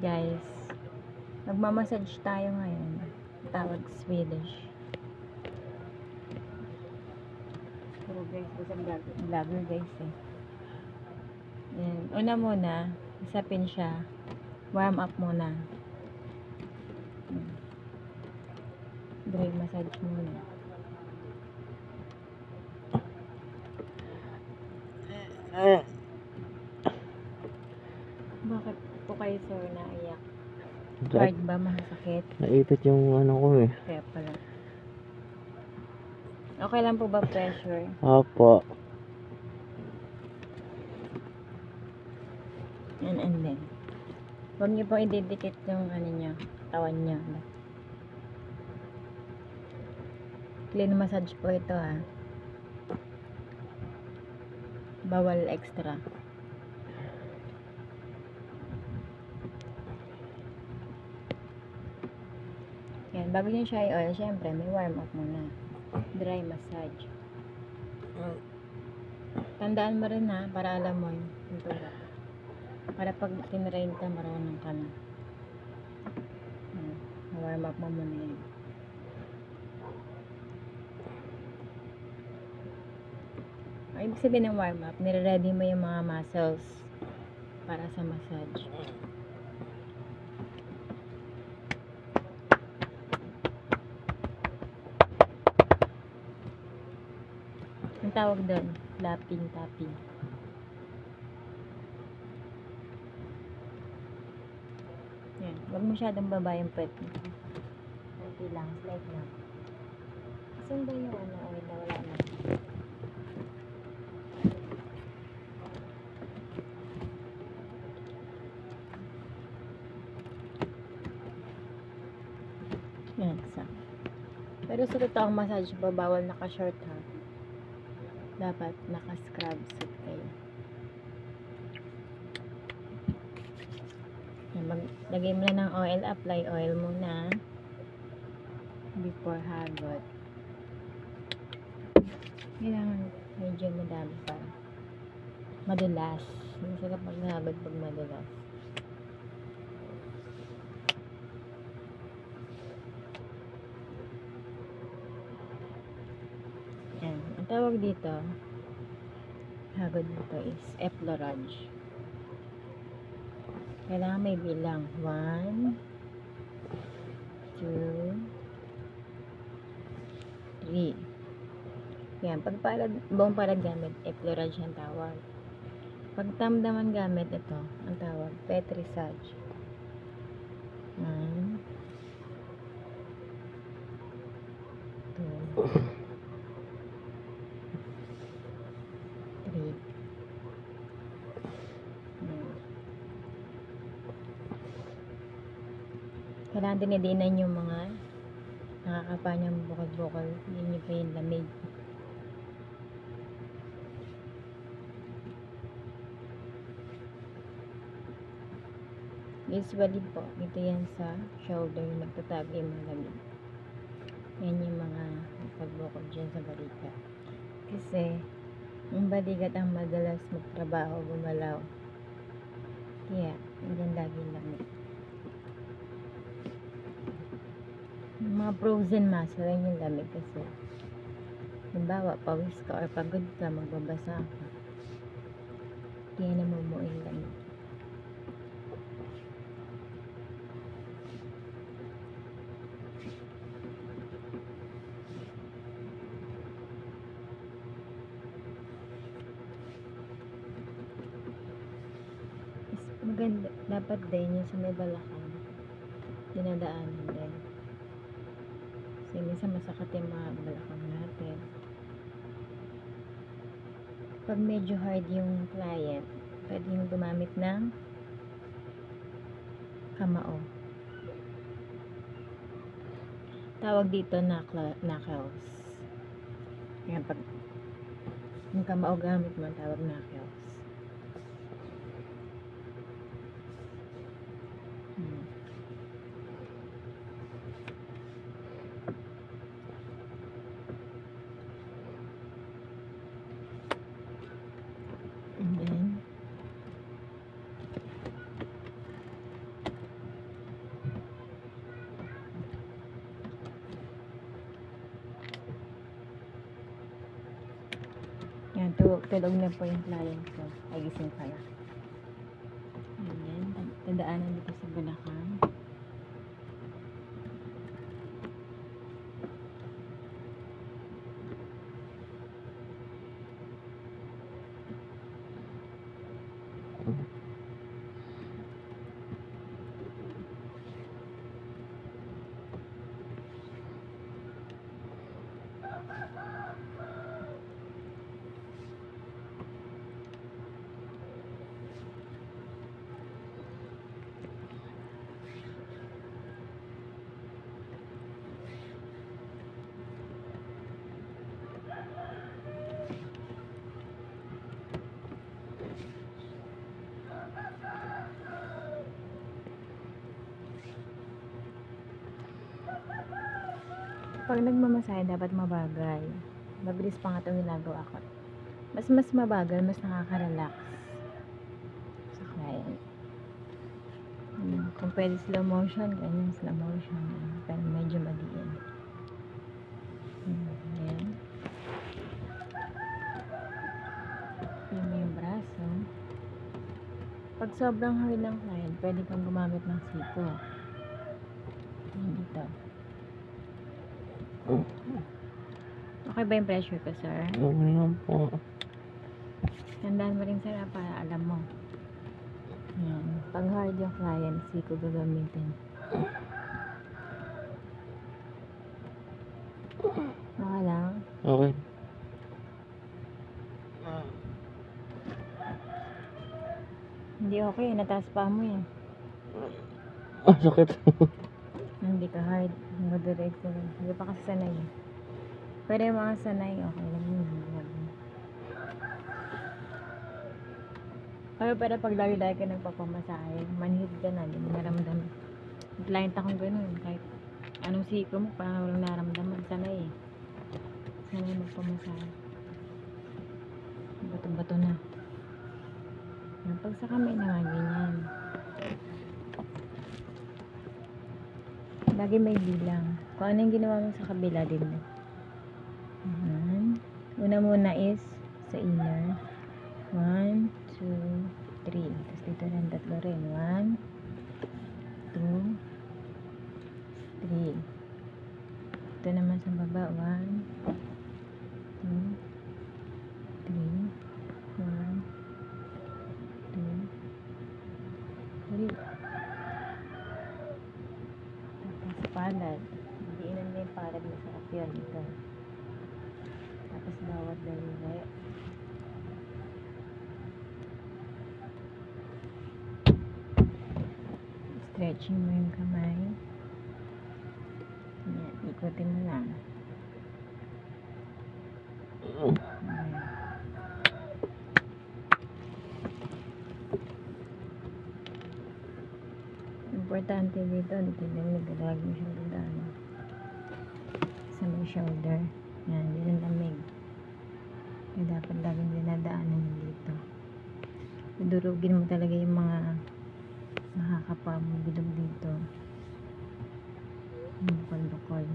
Guys, magmamassage tayo ngayon. Tawag Swedish. Pero guys, isang vlogger guys eh. Yan. Una muna, isapin siya. Warm up muna. Dry massage muna. Bakit po kayo sir naiyak? Hard ba? Masakit? Naipit yung ano ko eh. Kaya pala. Okay lang po ba pressure? Opo. And then, huwag niyo pong ididikit yung ano niyo, katawan niyo. Clean massage po ito ha. Bawal extra. Yan, bago niyo siya i-oil, syempre may warm up muna. Dry massage. Tandaan mo rin ha, para alam mo yung pintura. Para pag tinrain ka, marunong ka na. Warm up mo muna yan. Ang ibig sabihin ng warm up, nire-ready mo yung mga muscles para sa massage. Ang tawag doon, lapping, tapping. Yan, huwag masyadong baba yung pwet mo. Kunti lang, slight lang. Saan ba yung ano, oil na wala na? Yan, sa. Pero sa totoong massage ba, bawal naka-short ha. Dapat naka-scrub suit kayo. Maglagay mo na ng oil, apply oil muna before hagod. Kailangan medyo madami pa. Madulas. Masarap maghagod pag madulas. Yan. Ang tawag dito, hagod dito is effleurage. Kailangan may bilang. 1, 2, 3. Yan. Pag buong palad gamit, effleurage ang tawag. Pag tamdaman gamit, ito, ang tawag, petrissage. 1, 2, 3. Kailangan dinidinan yung mga nakakapanyang bukol-bukol. Yun yung pa yung lamig. Usually po, ito yan sa shoulder, magtatabi yung mga lamig. Yan yung mga pagbukol dyan sa balikat. Kasi, yung balikat ang madalas magtrabaho, gumalaw. Kaya, yan lagi lamig. Yung mga frozen muscle, yan yung lamig kasi. Halimbawa, pawis ka or pagod ka, magbabasa ka. Kaya namumuo yung lamig. Maganda, dapat din yung sa may balakang dinadaanan din. Kasi minsan masakit yung mga balakang natin. Pag medyo hard yung client, pwede yung gumamit ng kamao. Tawag dito knuckles. Yan, pag yung kamao gamit mo, tawag knuckles. And then, Tulog na po yung client ko. Ay, gising pala. Ayan, tadaanan dito sa Bulacan. Pag nagmamasahe, dapat mabagal. Mabilis pa nga itong ginagawa ko. Mas mabagal, mas nakaka-relax sa client. Kung pwede slow motion, ganyan slow motion. Pero medyo madiin. Ayan. Ayan mo yung braso. Pag sobrang hard ng client, pwede kang gumamit ng siko. Ayan dito. Okay ba yung pressure ko, sir? Okay lang po. Tandaan mo rin, sir, para alam mo. Ayan. Pag hard yung client, siko gagamitin. Okay lang. Okay. Hindi okay, nataas pa mo yan. Sakit. Hindi ka hard. Moderate ka lang. Hindi pa kasi sanay. Pero yung mga sanay, okay lang yun. Pero pag lagi-lagi ka nagpapamasahe, manhid ka na, hindi mo naramdaman. May client akong ganun. Kahit anong siko mo, parang walang naramdaman. Sanay eh. Sanay magpamasahe. Bato-bato na. Pag sa kamay naman, ganyan. Lagi may bilang. Kung ano yung ginawa mo sa kabila din mo. Una muna is sa inner. 1, 2, 3. Tapos dito ng tatlo rin. 1, 2, 3. Ito naman sa baba. 1, 2, 3. 1, 2, 3. Tapos palad. Diinan mo yung palad mo sa appeal dito. Tapos bawat daliri. Stretching mo yung kamay. Yan, ikutin mo lang. Ayan. Importante dito, dito lang nagdalag mo siyang dadaan. Sa may shoulder. Yan, dito ang lamig. Kaya dapat laging dinadaanan dito. Durugin mo talaga yung mga nakakapa mo bilog dito. Yung bukol-bukol.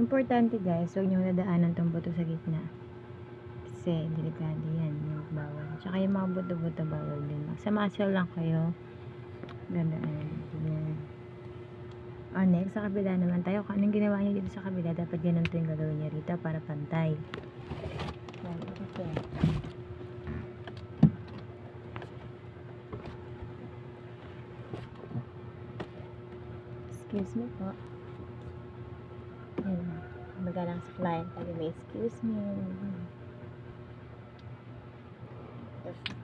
Importante guys, huwag nyo nadaanan tong buto sa gitna. Kasi delikado yan, yung bawal. Tsaka yung mga buto-buto bawal din. Sa muscle lang kayo. Gandaan. Yan. O next, sa kabila naman tayo. Kung anong ginawa niyo dito sa kabila, dapat ganun to yung gagawin niya rito para pantay. Yan, ito. Excuse me po. Yan. Magalang sa client. Lagi may excuse me.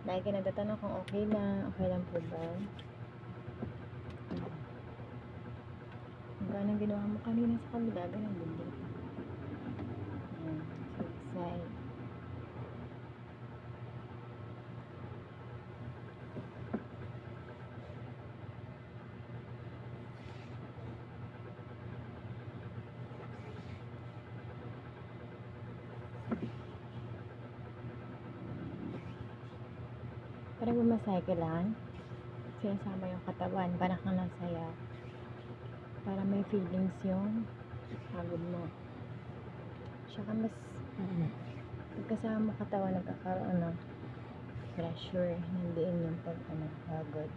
Lagi ka nagtatanong kung okay lang po ba? Kung anong ginawa mo kanina sa kabila, ganun din dito. Ayan, sa side. Parang bumasahe ka lang. sinasama yung katawan para kang nasaya. Para may feelings yung pagod mo. Tsaka mas pagkasama mo katawan nagkakaroon ng pressure. Nandiyan yung pagod.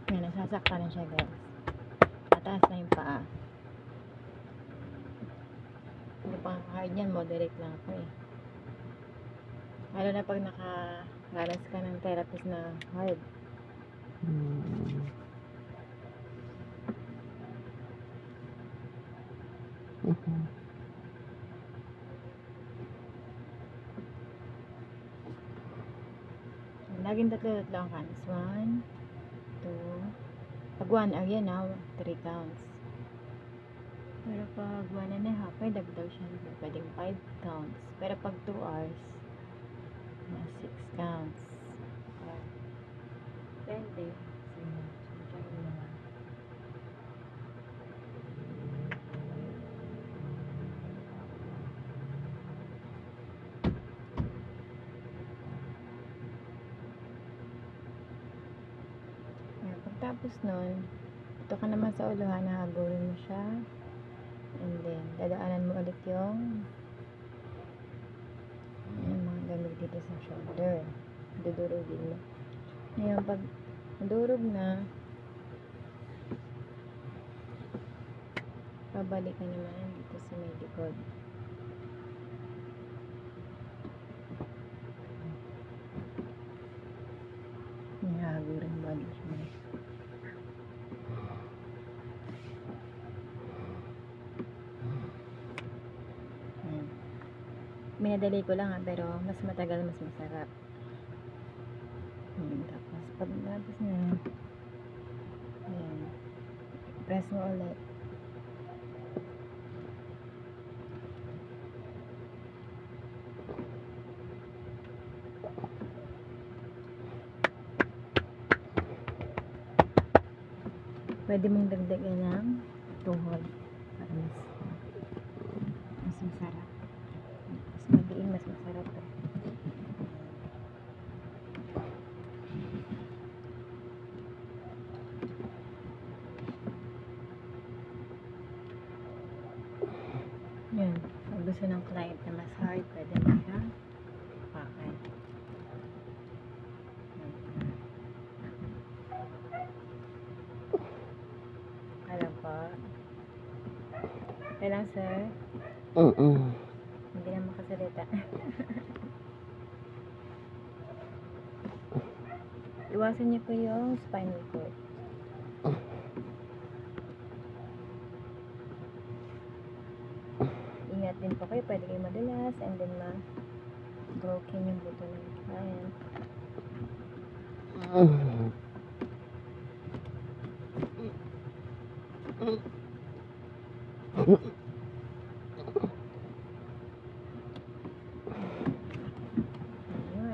Yan, nasasaktan na siya guys. Mataas na yung paa. Hindi pa hard yan, moderate lang ako eh. Lalo na pag nakaranas ka ng therapist na hard. Laging tatlo ang counts. 1, 2. Pag 1 hour yan 3 counts. Pero pag 1.5, may dagdag siya. Pwedeng 5 counts. Pero pag 2 hours, 6 counts. Depende. Pagtapos nun, ito ka naman sa uluhan, nahagulin mo siya. And then, dadaanan mo ulit yung mga gamit dito sa shoulder. Dudurugin mo. Ngayon, pag nadurog na, pabalik ka naman dito sa may likod. Nahagurin mo ulit siya. Minadali ko lang pero mas matagal, mas masarap. Tapos pag tapos na, ayan, press mo ulit. Pwede mong dagdagan ng tuhod para mas masarap. Mas madiin, mas masarap to. Yan. Pag gusto ng client na mas hard, pwede mo siya pakan. Alam po. Okay lang, sir? Hindi na makasalita. Iwasan niyo po yung spinal cord. Ingat din po kayo. Pwede kayo madulas and then ma-broken yung buto ng client. Ayun,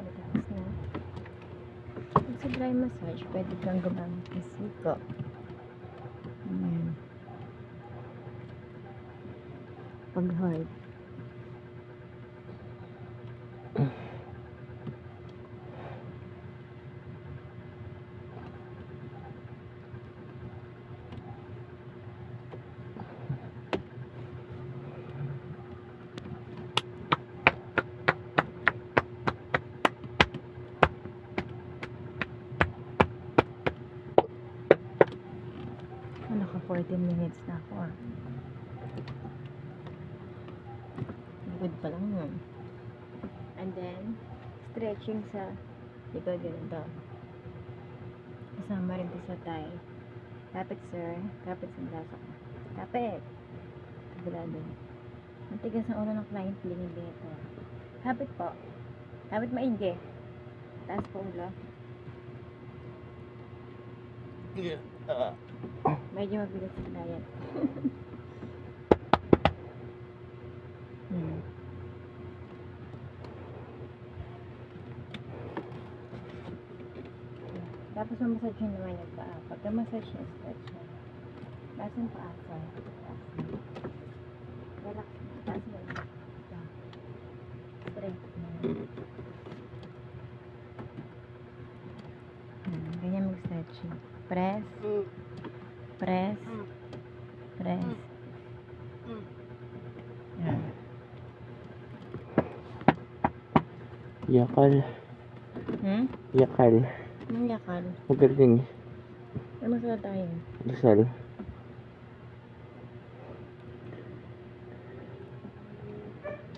tapos na. Pag sa dry massage, pwede kang gumamit ng siko. Ayan. Pag hard. Naka 14 minutes na ako Good pa lang yun. And then, stretching sa likod ganito. Kasama rin sa thigh. Kapit, sir. Kapit sa braso ko. Kapit. Kabulado. Matigas ang ulo ng client. Blingi-blingi po. Kapit po. Kapit maigi. Taas po ulo. Medyo mabigat sa client. Tapos mamasage nyo naman yung paa. Pagka massage nyo, stretch nyo. Taas yung paa, sir. Taas. Relax. Taas mo. Straight mo. Ganyan mag-stretching. Press. Press. Press. Yan. Yakal. Yakal. Anong yakal? Magaling. Ano masala tayo? Dasal.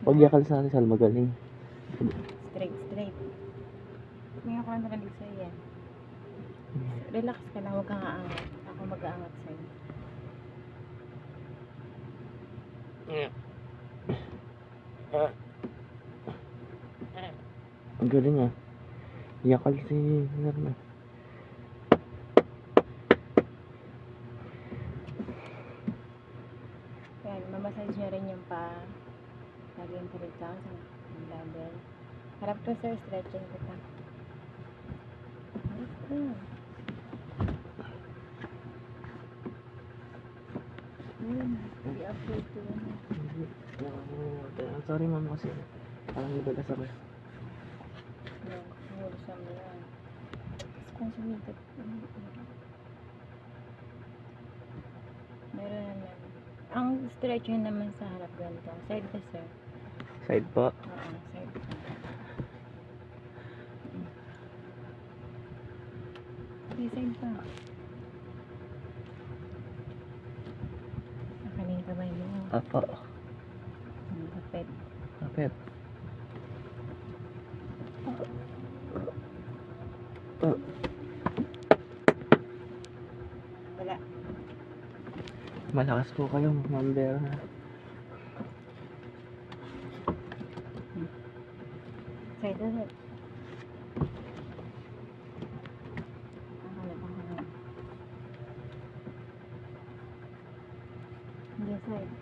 Pag yakal sa Rizal, magaling. Straight. Ngayon ko lang narinig sa'yo yan. Relax ka lang, huwag kang aangat. Ako mag-aangat sa'yo. Ang galing ah. Yakal si Narna. Yan, mamassage nyo rin yung paa. Lagyan pa rin lang sa level. Harap ka, sir, stretching kita. Harap ka. Be afraid to. Sorry ma'am kasi parang ibagas ako. Nahuli siya mo yan. Responsibility. Meron naman. Ang stretch yun naman sa harap ganito. Side ka, sir. Side po. Oo, side ka. Okay, side ka. Nakaling kamay mo. Apo. Kapit. Kapit. Wala. Malakas po kayo, Ma'am Vera. Side ulit. Pangalan. Hindi, side.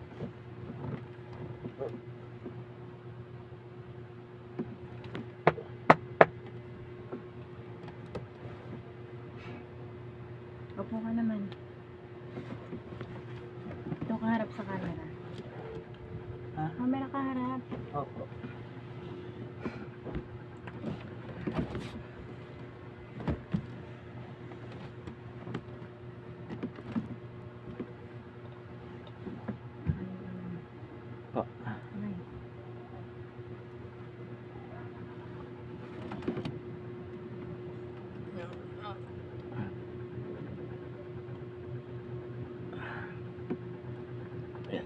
Opo ka naman. Ito ka harap sa camera. Ha? Camera ka harap. Opo. Po. Okay.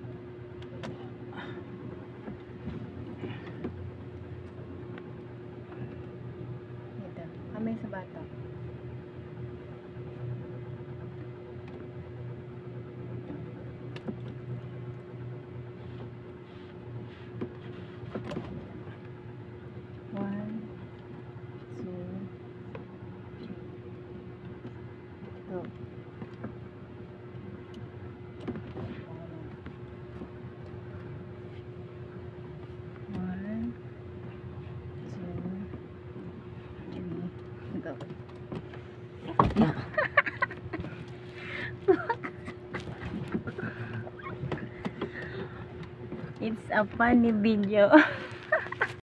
Ito. Kamay sa bata. One, two, three. Go. One, two, three. Go. It's a funny video.